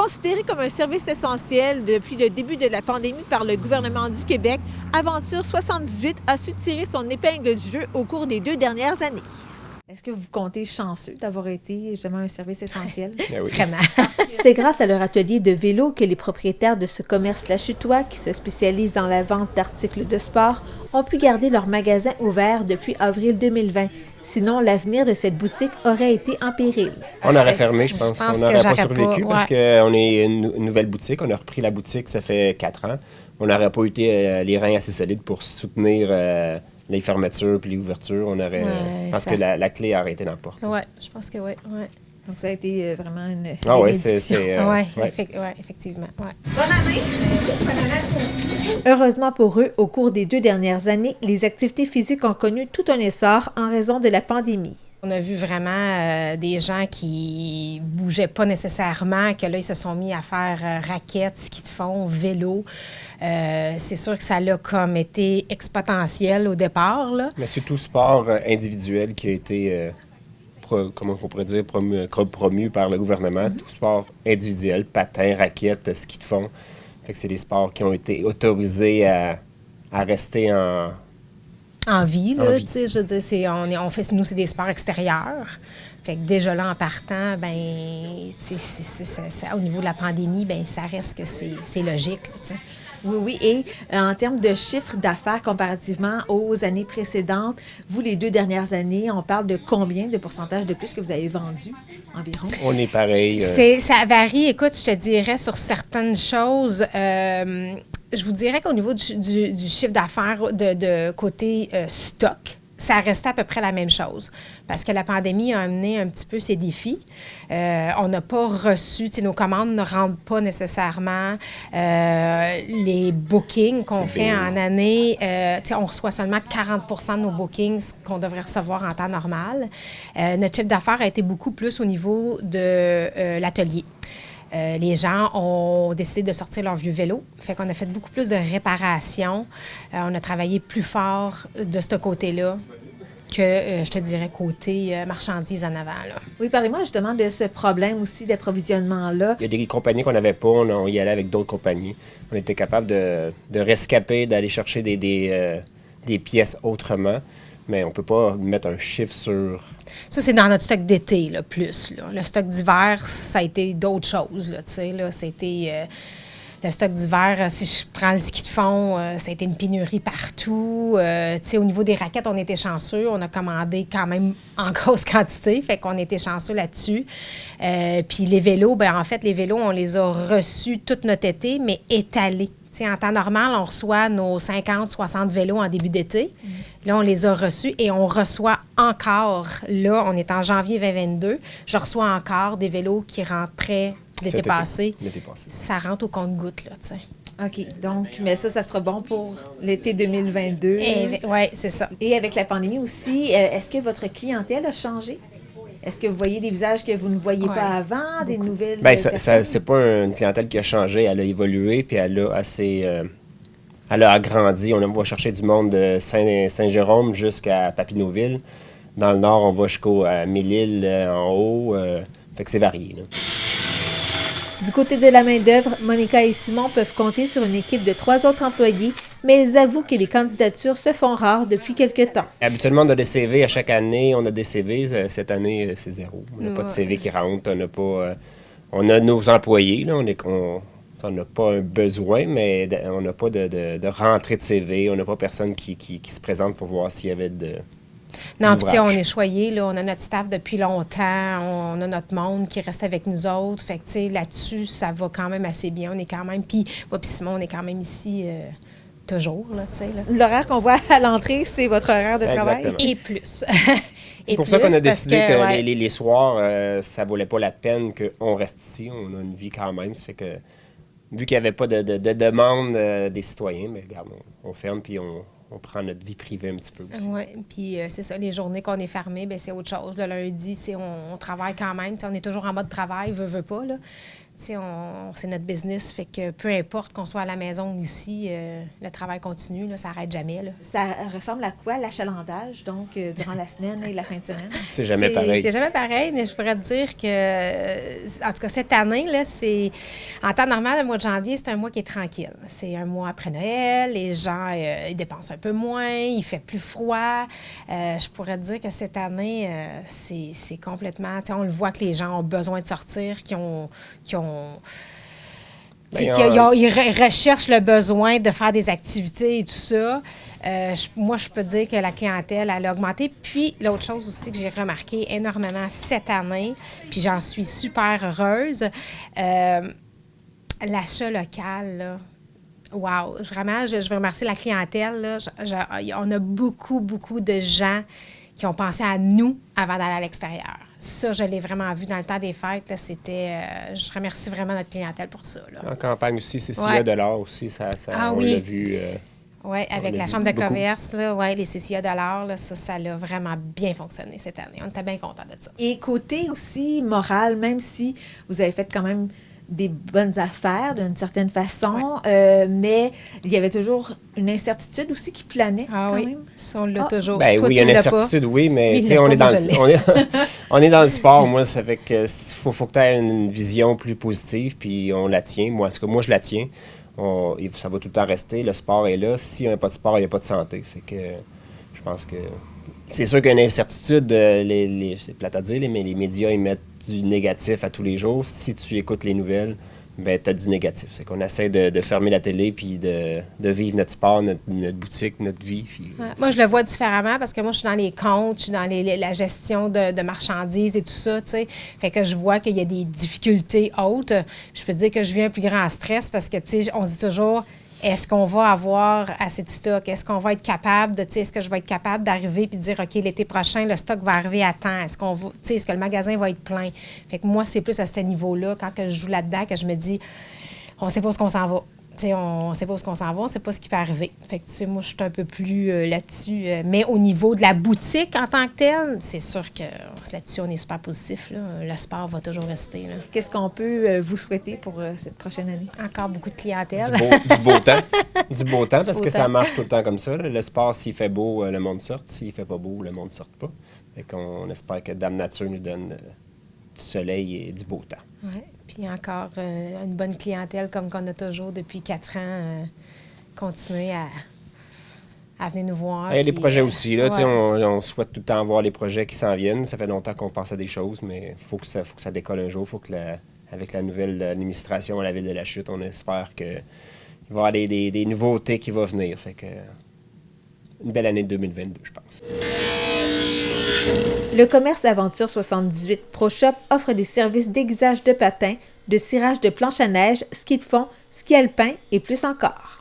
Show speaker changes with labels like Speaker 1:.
Speaker 1: Considéré comme un service essentiel depuis le début de la pandémie par le gouvernement du Québec, Aventure 78 a su tirer son épingle du jeu au cours des 2 dernières années. Est-ce que vous comptez chanceux d'avoir été justement un service essentiel?
Speaker 2: Oui.
Speaker 3: Vraiment.
Speaker 1: C'est grâce à leur atelier de vélo que les propriétaires de ce commerce lachutois, qui se spécialise dans la vente d'articles de sport, ont pu garder leur magasin ouvert depuis avril 2020. Sinon, l'avenir de cette boutique aurait été en péril.
Speaker 2: On aurait fermé, je pense.
Speaker 3: Je pense
Speaker 2: On
Speaker 3: que
Speaker 2: n'aurait pas
Speaker 3: j'aurais
Speaker 2: survécu
Speaker 3: pas,
Speaker 2: parce
Speaker 3: ouais.
Speaker 2: qu'on est une nouvelle boutique. On a repris la boutique, ça fait 4 ans. On n'aurait pas été les reins assez solides pour soutenir les fermetures puis les ouvertures. On aurait, je pense que la clé aurait été dans la porte.
Speaker 3: Oui, je pense que oui. Ouais.
Speaker 1: Donc, ça a été vraiment une
Speaker 2: Ah oui,
Speaker 1: bénédiction.
Speaker 2: ouais.
Speaker 3: Effectivement. Ouais.
Speaker 1: Bonne année! Heureusement pour eux, au cours des 2 dernières années, les activités physiques ont connu tout un essor en raison de la pandémie.
Speaker 3: On a vu vraiment des gens qui bougeaient pas nécessairement, que là, ils se sont mis à faire raquettes, ski de fond, vélo. C'est sûr que ça a comme été exponentiel au départ, là.
Speaker 2: Mais c'est tout sport individuel qui a été, comment on pourrait dire, promu par le gouvernement. Tout sport individuel, patin, raquettes, ski de fond. Fait que c'est des sports qui ont été autorisés à rester en
Speaker 3: En vie,
Speaker 2: En
Speaker 3: là,
Speaker 2: vie.
Speaker 3: tu sais, je veux dire, on fait, nous, c'est des sports extérieurs. Fait que déjà là, en partant, ben, tu sais, au niveau de la pandémie, ben, ça reste que c'est logique, là, tu sais.
Speaker 1: Oui. Et en termes de chiffre d'affaires comparativement aux années précédentes, vous, les 2 dernières années, on parle de combien de pourcentage de plus que vous avez vendu environ?
Speaker 2: On est pareil.
Speaker 3: Ça varie. Écoute, je te dirais sur certaines choses, je vous dirais qu'au niveau du chiffre d'affaires de côté stock, ça restait à peu près la même chose. Parce que la pandémie a amené un petit peu ses défis. On n'a pas reçu, tu sais, nos commandes ne rentrent pas nécessairement. Les bookings qu'on fait en année, tu sais, on reçoit seulement 40 de nos bookings qu'on devrait recevoir en temps normal. Notre chiffre d'affaires a été beaucoup plus au niveau de l'atelier. Les gens ont décidé de sortir leur vieux vélo. Fait qu'on a fait beaucoup plus de réparations. On a travaillé plus fort de ce côté-là que, je te dirais, côté marchandises en avant, là.
Speaker 1: Oui, parlez-moi justement de ce problème aussi d'approvisionnement-là.
Speaker 2: Il y a des compagnies qu'on n'avait pas, on y allait avec d'autres compagnies. On était capable de rescaper, d'aller chercher des pièces autrement, mais on ne peut pas mettre un chiffre sur...
Speaker 3: Ça, c'est dans notre stock d'été, là, plus. Là. Le stock d'hiver, ça a été d'autres choses, là, tu sais, là. C'était... le stock d'hiver, si je prends le ski de fond, ça a été une pénurie partout. Tu sais, au niveau des raquettes, on était chanceux. On a commandé quand même en grosse quantité, fait qu'on était chanceux là-dessus. Puis les vélos, bien, en fait, les vélos, on les a reçus tout notre été, mais étalés. Tu sais, en temps normal, on reçoit nos 50, 60 vélos en début d'été. Là, on les a reçus et on reçoit encore, là, on est en janvier 2022, je reçois encore des vélos qui rentraient l'été passé. Ça rentre au compte-gouttes, là, tu sais.
Speaker 1: OK. Donc, mais ça sera bon pour l'été 2022.
Speaker 3: Oui, c'est ça.
Speaker 1: Et avec la pandémie aussi, est-ce que votre clientèle a changé? Est-ce que vous voyez des visages que vous ne voyiez pas avant, des nouvelles personnes?
Speaker 2: C'est pas une clientèle qui a changé. Elle a évolué, puis elle a agrandi. On va chercher du monde de Saint-Jérôme jusqu'à Papineauville. Dans le nord, on va jusqu'au Mille-Îles en haut. Fait que c'est varié, là.
Speaker 1: Du côté de la main-d'œuvre, Monica et Simon peuvent compter sur une équipe de 3 autres employés, mais ils avouent que les candidatures se font rares depuis quelque temps.
Speaker 2: Habituellement, on a des CV à chaque année. On a des CV. Cette année, c'est zéro. On n'a pas de CV qui rentre. On a nos employés. Là, on n'a pas un besoin, mais on n'a pas de rentrée de CV. On n'a pas personne qui se présente pour voir s'il y avait de...
Speaker 3: Non, puis tu sais, on est choyés, là, on a notre staff depuis longtemps, on a notre monde qui reste avec nous autres. Fait que, tu sais, là-dessus, ça va quand même assez bien. On est quand même, puis moi puis Simon, on est quand même ici toujours, là, tu sais.
Speaker 1: L'horaire qu'on voit à l'entrée, c'est votre horaire de travail?
Speaker 3: Et plus.
Speaker 2: C'est pour ça qu'on a décidé que les soirs, ça valait pas la peine qu'on reste ici. On a une vie quand même. Ça fait que, vu qu'il n'y avait pas de demande des citoyens, mais regarde, on ferme puis on prend notre vie privée un petit peu aussi.
Speaker 3: Oui, puis c'est ça, les journées qu'on est fermé, bien, c'est autre chose. Le lundi, on travaille quand même. On est toujours en mode travail, veut pas, là. c'est notre business, fait que peu importe qu'on soit à la maison ou ici, le travail continue, là, ça n'arrête jamais. Là.
Speaker 1: Ça ressemble à quoi, l'achalandage, donc, durant la semaine et la fin de semaine?
Speaker 2: C'est jamais pareil.
Speaker 3: C'est jamais pareil, mais je pourrais te dire que, en tout cas, cette année, là, en temps normal, le mois de janvier, c'est un mois qui est tranquille. C'est un mois après Noël, les gens, ils dépensent un peu moins, il fait plus froid. Je pourrais te dire que cette année, c'est complètement... On le voit que les gens ont besoin de sortir, ils recherchent le besoin de faire des activités et tout ça. Moi, je peux dire que la clientèle, elle a augmenté. Puis, l'autre chose aussi que j'ai remarqué énormément cette année, puis j'en suis super heureuse, l'achat local, là. Wow! Vraiment, je veux remercier la clientèle. Là. On a beaucoup de gens qui ont pensé à nous avant d'aller à l'extérieur. Ça, je l'ai vraiment vu dans le temps des fêtes. Là, je remercie vraiment notre clientèle pour ça. Là.
Speaker 2: En campagne aussi, CCA de l'art aussi, on l'a vu.
Speaker 3: Oui, avec la Chambre de commerce, les CCA de l'art, ça a vraiment bien fonctionné cette année. On était bien contents de ça.
Speaker 1: Et côté aussi moral, même si vous avez fait quand même des bonnes affaires d'une certaine façon, mais il y avait toujours une incertitude aussi qui planait quand même.
Speaker 3: Ça, on l'a toujours.
Speaker 2: Ben,
Speaker 3: toi,
Speaker 2: oui, il y a une incertitude, oui, mais on est dans le sport, moi, ça fait que faut que tu aies une vision plus positive, puis on la tient. Moi, en tout cas, moi, je la tiens. Ça va tout le temps rester. Le sport est là. S'il n'y a pas de sport, il n'y a pas de santé. Fait que je pense que c'est sûr qu'il y a une incertitude. C'est plate à dire, mais les médias, ils mettent du négatif à tous les jours. Si tu écoutes les nouvelles, ben tu as du négatif. C'est qu'on essaie de fermer la télé puis de vivre notre sport, notre boutique, notre vie. Puis,
Speaker 3: moi, je le vois différemment parce que moi, je suis dans les comptes, je suis dans la gestion de marchandises et tout ça, tu sais. Fait que je vois qu'il y a des difficultés hautes. Je peux te dire que je vis un plus grand stress parce que, tu sais, on se dit toujours... Est-ce qu'on va avoir assez de stock? Est-ce qu'on va être capable de, est-ce que je vais être capable d'arriver et de dire, OK, l'été prochain, le stock va arriver à temps? Est-ce que le magasin va être plein? Fait que moi, c'est plus à ce niveau-là, quand que je joue là-dedans, que je me dis, on ne sait pas où on s'en va. On ne sait pas où on s'en va, on ne sait pas ce qui peut arriver. Fait que, moi, je suis un peu plus là-dessus. Mais au niveau de la boutique en tant que telle, c'est sûr que là-dessus, on est super positif. Là. Le sport va toujours rester. Là.
Speaker 1: Qu'est-ce qu'on peut vous souhaiter pour cette prochaine année?
Speaker 3: Encore beaucoup de clientèle.
Speaker 2: Du beau temps. Du beau temps, parce que ça marche tout le temps comme ça. Là. Le sport, s'il fait beau, le monde sort. S'il ne fait pas beau, le monde ne sort pas. Fait qu'on espère que Dame Nature nous donne du soleil et du beau temps.
Speaker 3: Oui. Puis encore une bonne clientèle comme qu'on a toujours depuis 4 ans, continuer à venir nous voir.
Speaker 2: Il y a des projets aussi. Là, on souhaite tout le temps voir les projets qui s'en viennent. Ça fait longtemps qu'on pense à des choses, mais il faut que ça décolle un jour. Il faut que avec la nouvelle administration à la Ville de la Chute, on espère qu'il va y avoir des nouveautés qui vont venir. Fait que, une belle année 2022, je pense.
Speaker 1: Le commerce Aventure 78 Pro Shop offre des services d'aiguisage de patins, de cirage de planches à neige, ski de fond, ski alpin et plus encore.